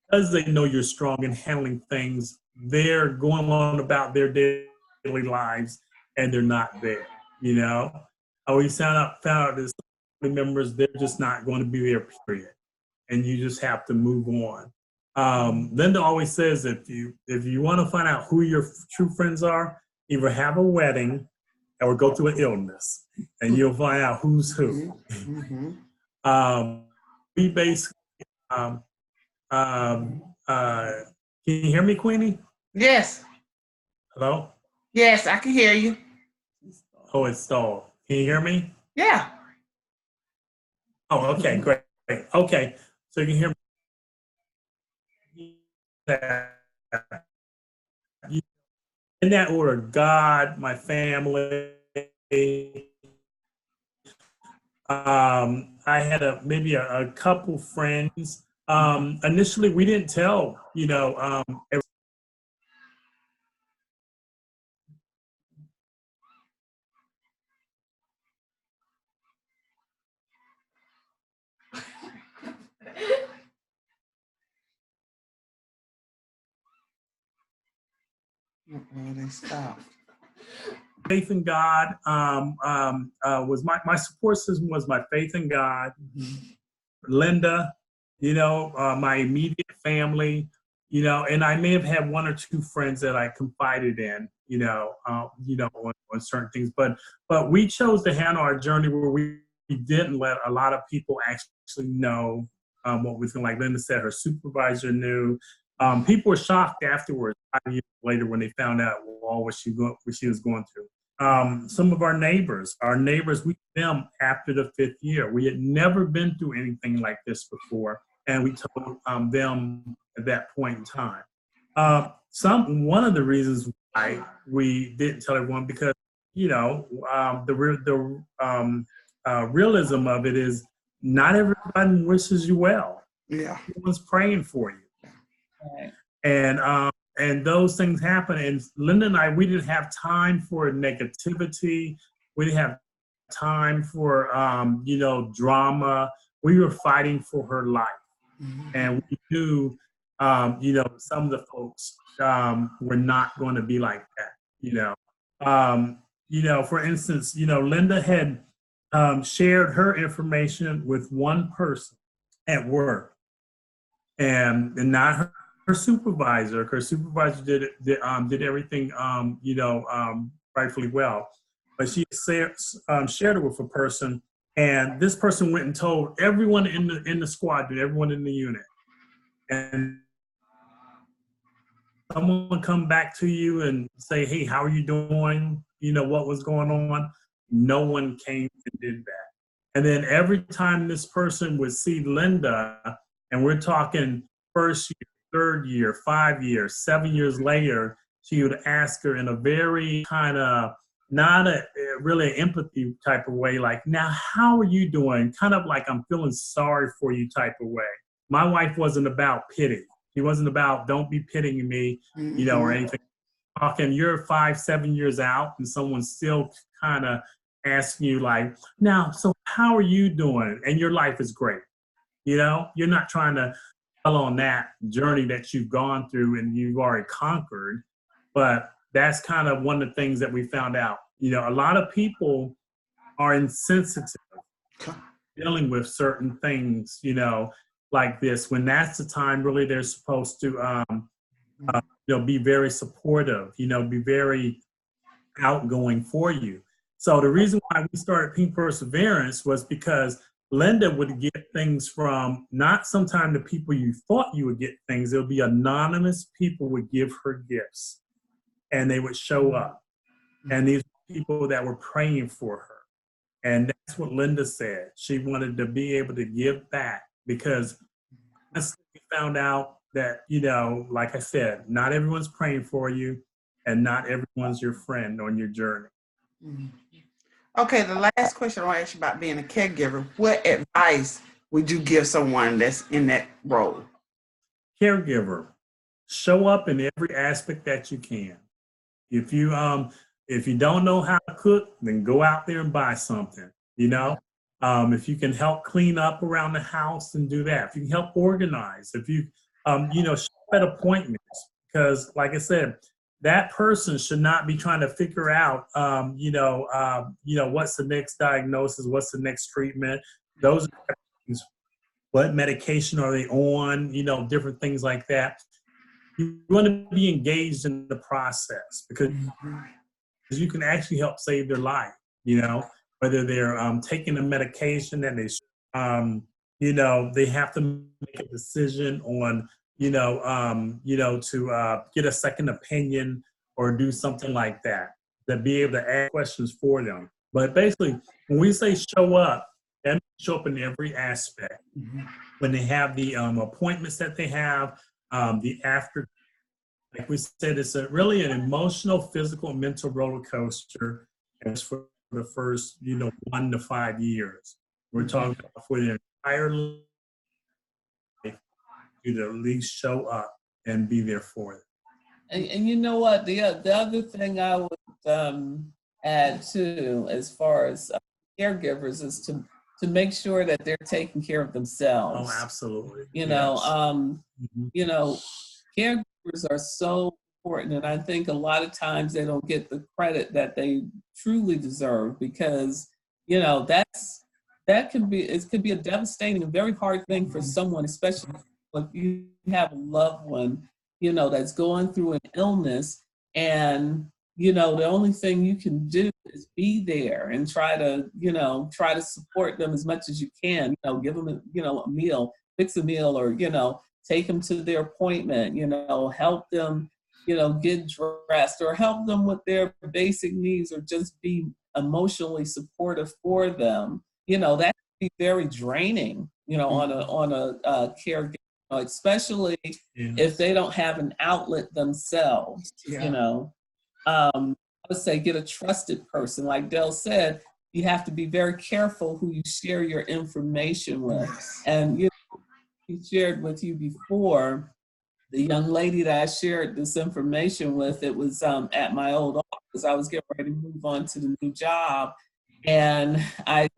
because they know you're strong in handling things, they're going on about their daily lives and they're not there, We found out that family members, they're just not going to be there, period. And you just have to move on. Linda always says if you want to find out who your true friends are, either have a wedding or go through an illness, and you'll find out who's who. We basically, can you hear me, Queenie? Yes. Hello? Yes, I can hear you. Oh, it's stalled. Can you hear me? Yeah. Oh, okay, great. Okay, so you can hear me. In that order: God, my family. I had maybe a couple friends. Initially, we didn't tell, They stopped. Faith in God was my support system. Was my faith in God. Linda, my immediate family, and I may have had one or two friends that I confided in, on certain things, but we chose to handle our journey where we didn't let a lot of people actually know what was going. Like Linda said, her supervisor knew. People were shocked afterwards, 5 years later, when they found out what she was going through. Some of our neighbors, we them after the 5th year. We had never been through anything like this before, and we told them at that point in time. One of the reasons why we didn't tell everyone, because the realism of it is not everybody wishes you well. Yeah, everyone's praying for you. Right. And those things happen. And Linda and I, we didn't have time for negativity. We didn't have time for, drama. We were fighting for her life. And we knew, some of the folks were not going to be like that, for instance, Linda had shared her information with one person at work, and not her supervisor. Her supervisor did everything, rightfully well, but she shared it with a person, and this person went and told everyone in the squadron, everyone in the unit, and someone come back to you and say, "Hey, how are you doing? What was going on?" No one came and did that. And then every time this person would see Linda, and we're talking first year, third year, 5 years, 7 years later, she would ask her in a very kind of not a really empathy type of way, like, "Now, how are you doing?" Kind of like, "I'm feeling sorry for you" type of way. My wife wasn't about pity. She wasn't about, "Don't be pitying me," or anything. Talking, you're 5, 7 years out, and someone's still kind of asking you, like, "Now, so how are you doing?" And your life is great. You're not trying to dwell on that journey that you've gone through and you've already conquered. But that's kind of one of the things that we found out. A lot of people are insensitive. dealing with certain things, you know, like this, when that's the time really they're supposed to, you know, be very supportive, you know, be very outgoing for you. So the reason why we started Pink Perseverance was because Linda would get things from not sometimes the people you thought you would get things. It would be anonymous people would give her gifts, and they would show up. And these people that were praying for her. And that's what Linda said. She wanted to be able to give back because once we found out that, you know, like I said, not everyone's praying for you and not everyone's your friend on your journey. Okay, the last question I want to ask you about being a caregiver. What advice would you give someone that's in that role? Caregiver, show up in every aspect that you can. If you don't know how to cook, then go out there and buy something, you know? If you can help clean up around the house, and do that. If you can help organize, if you, you know, show up at appointments, because like I said, that person should not be trying to figure out, you know, what's the next diagnosis, what's the next treatment. Those are things. What medication are they on? You know, different things like that. You want to be engaged in the process because you can actually help save their life. You know, whether they're taking a medication that they, you know, they have to make a decision on, to get a second opinion or do something like that, to be able to ask questions for them. But basically, when we say show up, that means show up in every aspect. When they have the appointments that they have, the after, like we said, it's really an emotional, physical, mental roller coaster. And it's for the first, 1 to 5 years. We're talking about for the entire life, you to at least show up and be there for them. And you know what? The other thing I would add too, as far as caregivers, is to make sure that they're taking care of themselves. Oh, absolutely. You know, caregivers are so important, and I think a lot of times they don't get the credit that they truly deserve, because that can be a devastating and very hard thing for someone, especially if you have a loved one that's going through an illness, and the only thing you can do is be there and try to support them as much as you can. Give them a meal, fix a meal, or take them to their appointment. Help them get dressed, or help them with their basic needs, or just be emotionally supportive for them. That can be very draining. On a caregiver. Especially if they don't have an outlet themselves. I would say get a trusted person. Like Del said, you have to be very careful who you share your information with. And he shared with you before, the young lady that I shared this information with, it was at my old office. I was getting ready to move on to the new job, and I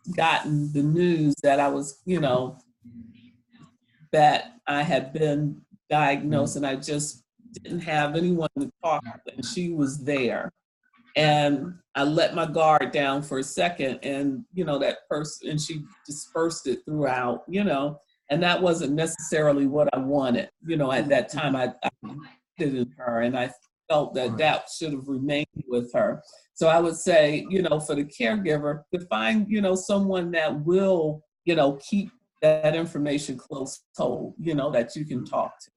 just gotten the news that I was, that I had been diagnosed, and I just didn't have anyone to talk to, and she was there. And I let my guard down for a second, and that person, and she dispersed it throughout, and that wasn't necessarily what I wanted. At that time, I did in her, and I felt that should have remained with her. So I would say, for the caregiver, to find, someone that will, keep that information close told, that you can talk to,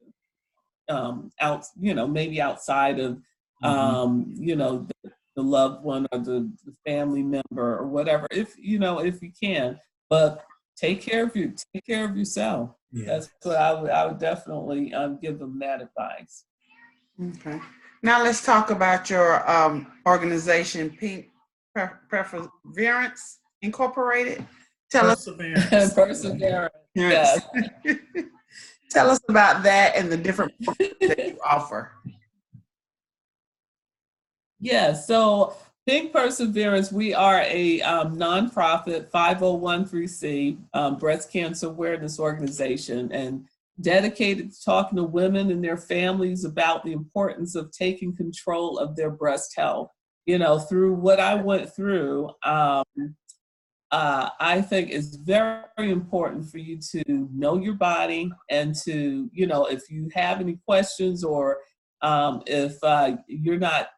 maybe outside of, the loved one or the family member or whatever, if you can, but take care of yourself. Yeah. That's what I would definitely give them that advice. Okay. Now let's talk about your organization, Pink Perseverance Incorporated. Tell us. Perseverance. Yes. Tell us about that and the different programs that you offer. Yeah, so Pink Perseverance, we are a nonprofit 5013C breast cancer awareness organization, and dedicated to talking to women and their families about the importance of taking control of their breast health. Through what I went through, I think it's very important for you to know your body and to, you know, if you have any questions or if you're not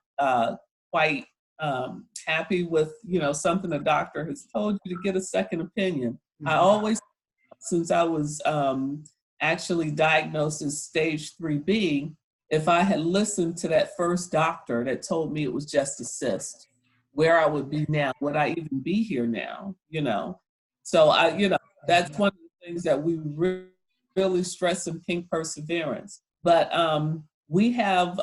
quite happy with, you know, something a doctor has told you, to get a second opinion. I always, since I was actually diagnosed as stage 3B, if I had listened to that first doctor that told me it was just a cyst, where I would be now, would I even be here now, you know? So you know, that's one of the things that we really stress in Pink Perseverance. But we have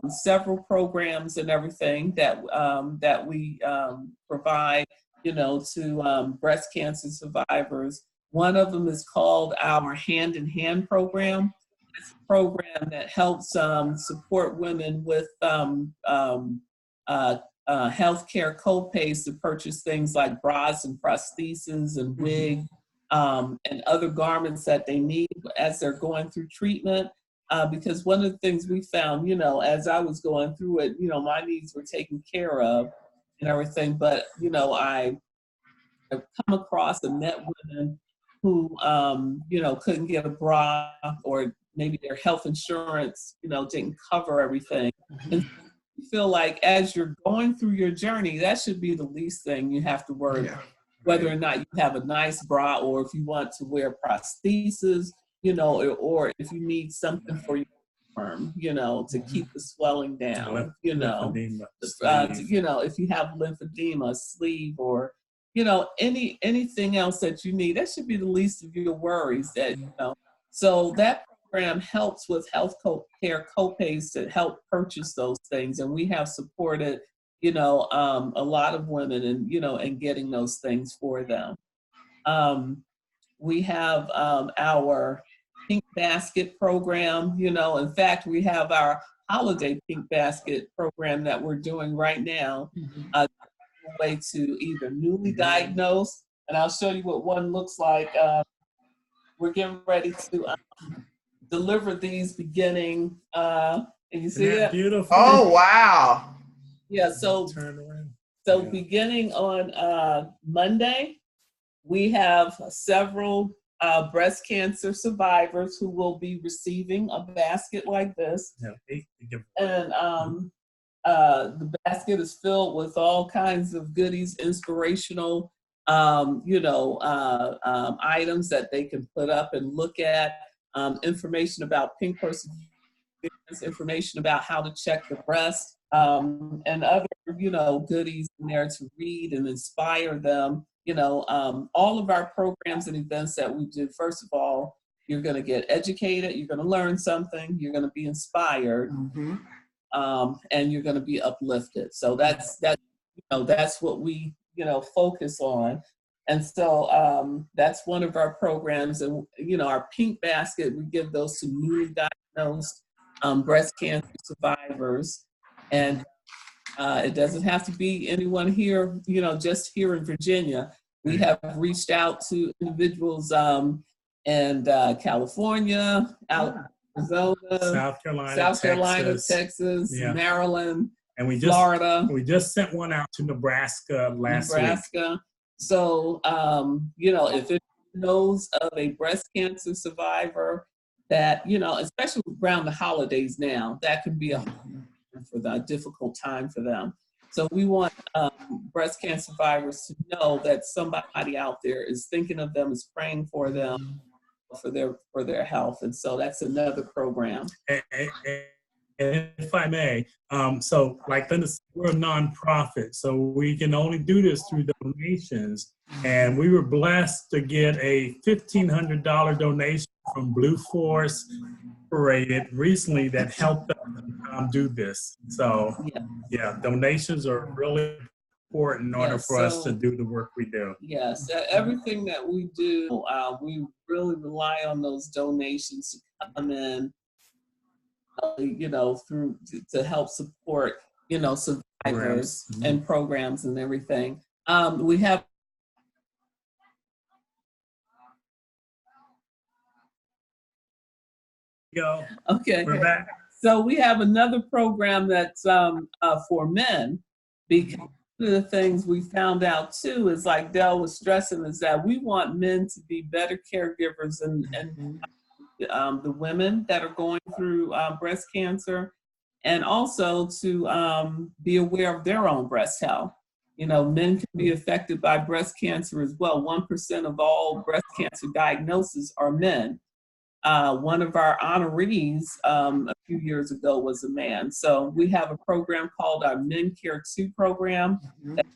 several programs and everything that that we provide, you know, to breast cancer survivors. One of them is called our Hand in Hand program. It's a program that helps support women with healthcare co-pays to purchase things like bras and prostheses and wigs and other garments that they need as they're going through treatment. Because one of the things we found, you know, as I was going through it, you know, my needs were taken care of and everything. But, you know, I've come across and met women who, you know, couldn't get a bra, or maybe their health insurance, you know, didn't cover everything. And you feel like as you're going through your journey, that should be the least thing you have to worry about. Whether or not you have a nice bra, or if you want to wear prostheses, you know, or if you need something for your arm, you know, to keep the swelling down, you know, you know, if you have lymphedema, sleeve, or, you know, anything else that you need, that should be the least of your worries. That, you know, so that program helps with health care co-pays to help purchase those things, and we have supported, you know, a lot of women, and, you know, and getting those things for them. We have our Pink Basket program, you know. In fact, we have our holiday Pink Basket program that we're doing right now, way to either newly diagnosed, and I'll show you what one looks like. We're getting ready to deliver these beginning, and you see it? Beautiful. Oh, wow. Yeah, so beginning on Monday, we have several breast cancer survivors who will be receiving a basket like this. And the basket is filled with all kinds of goodies, inspirational, you know, items that they can put up and look at, information about Pink Perseverance, information about how to check the breast, and other, you know, goodies in there to read and inspire them. You know, all of our programs and events that we do, first of all, you're going to get educated, you're going to learn something, you're going to be inspired, and you're going to be uplifted. So that's you know, that's what we, you know, focus on. And so that's one of our programs. And, you know, our Pink Basket, we give those to newly diagnosed breast cancer survivors. And it doesn't have to be anyone here, you know, just here in Virginia. We have reached out to individuals in California, Arizona, South Carolina, Texas, Maryland, and Florida. We just sent one out to Nebraska last week. So, you know, if it knows of a breast cancer survivor that, you know, especially around the holidays now, that can be a difficult time for them. So we want breast cancer survivors to know that somebody out there is thinking of them, is praying for them, for their health. And so that's another program. And if I may, so like Linda said, we're a nonprofit, so we can only do this through donations. And we were blessed to get a $1,500 donation from Blue Force Incorporated recently that helped us do this. So yeah, donations are really important in order for us to do the work we do. Yes, everything that we do, we really rely on those donations to come in, you know, through to help support, you know, survivors and programs and everything. We have We're back. So we have another program that's for men, because one of the things we found out too is, like Del was stressing, is that we want men to be better caregivers and the women that are going through breast cancer, and also to be aware of their own breast health. You know, men can be affected by breast cancer as well. 1% of all breast cancer diagnoses are men. One of our honorees a few years ago was a man. So we have a program called our Men Care 2 program that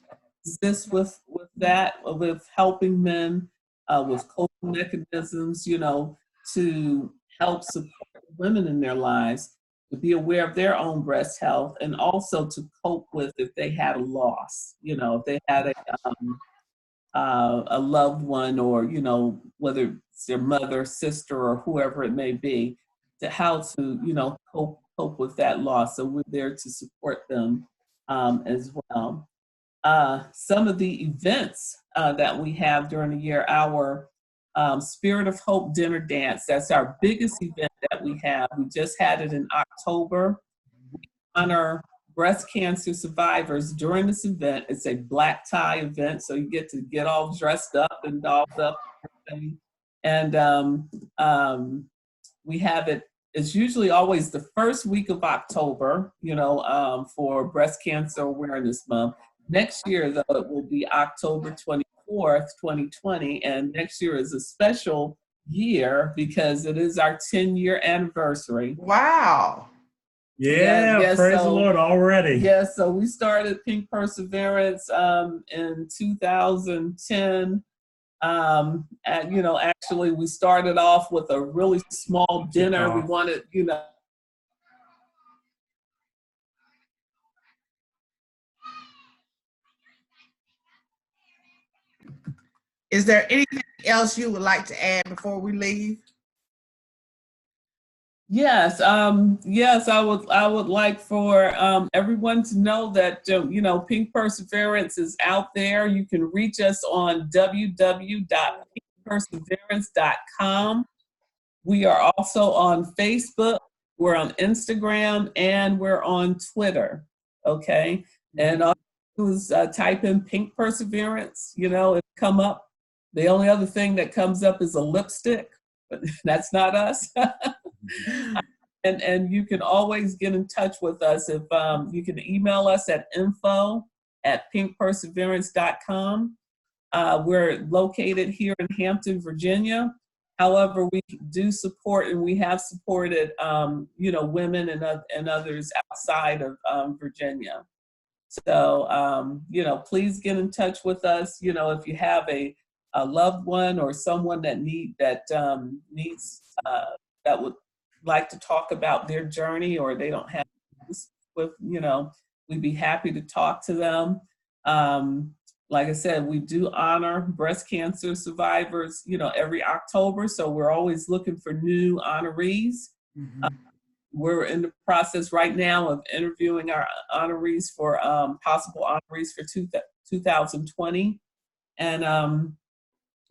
assists with that, with helping men with coping mechanisms, you know, to help support women in their lives, to be aware of their own breast health, and also to cope with if they had a loss, you know, if they had a loved one, or, you know, whether it's their mother, sister, or whoever it may be, to how to, you know, cope with that loss. So we're there to support them as well. Some of the events that we have during the year, our Spirit of Hope Dinner Dance, that's our biggest event that we have. We just had it in October. We honor breast cancer survivors during this event. It's a black tie event, so you get to get all dressed up and dolled up. And we have it, it's usually always the first week of October, you know, for Breast Cancer Awareness Month. Next year, though, it will be October 24th, 2020, and next year is a special year because it is our 10-year anniversary. Wow. Yeah, praise the Lord already. Yeah, so we started Pink Perseverance in 2010. And, you know, actually we started off with a really small dinner. We wanted, you know, Is there anything else you would like to add before we leave? Yes, yes, I would like for everyone to know that you know, Pink Perseverance is out there. You can reach us on www.pinkperseverance.com. We are also on Facebook, we're on Instagram, and we're on Twitter. Okay, and all you do is type in Pink Perseverance. You know, it come up. The only other thing that comes up is a lipstick, but that's not us. And you can always get in touch with us if you can email us at info@pinkperseverance.com. We're located here in Hampton, Virginia. However, we do support, and we have supported, you know, women and others outside of Virginia. So, you know, please get in touch with us. You know, if you have a loved one or someone that needs that would like to talk about their journey, or they don't have with, you know, we'd be happy to talk to them. Like I said, we do honor breast cancer survivors, you know, every October. So we're always looking for new honorees. We're in the process right now of interviewing our honorees for possible honorees for 2020. And,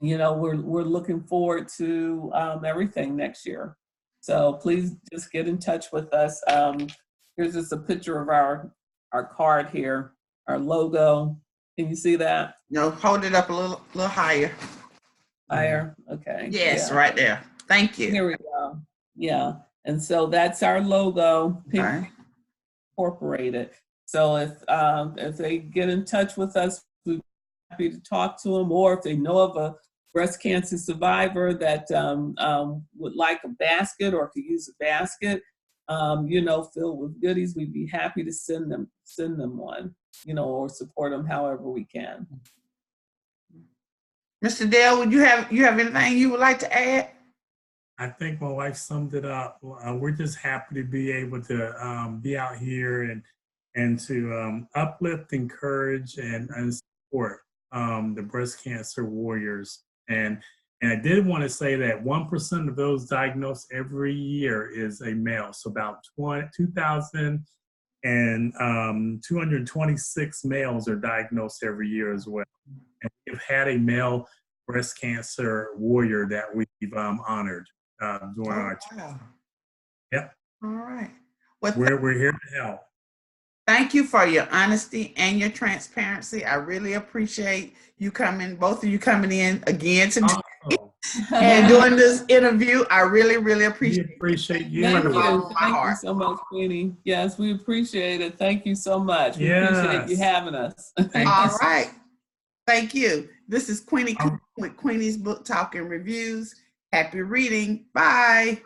you know, we're looking forward to everything next year. So please just get in touch with us. Here's just a picture of our card here, our logo. Can you see that? No, hold it up a little higher. Higher, okay. Yes, yeah. Right there. Thank you. Here we go. Yeah, and so that's our logo, Pink Incorporated. So if they get in touch with us, we'd be happy to talk to them, or if they know of a breast cancer survivor that would like a basket or could use a basket, you know, filled with goodies, we'd be happy to send them one, you know, or support them however we can. Mr. Dale, would you have anything you would like to add? I think my wife summed it up. We're just happy to be able to be out here and to uplift, encourage, and support the breast cancer warriors. And I did want to say that 1% of those diagnosed every year is a male. So about 2,226 males are diagnosed every year as well. And we've had a male breast cancer warrior that we've honored during our time. Wow. Yep. All right. We're here to help. Thank you for your honesty and your transparency. I really appreciate you coming, both of you coming in again today and doing this interview. I really, really appreciate it. We appreciate you. Thank you. My Thank heart. you so much, Queenie. Yes, we appreciate it. Thank you so much. We appreciate you Yes. having us. All right. Thank you. This is Queenie with Queenie's Book Talk and Reviews. Happy reading. Bye.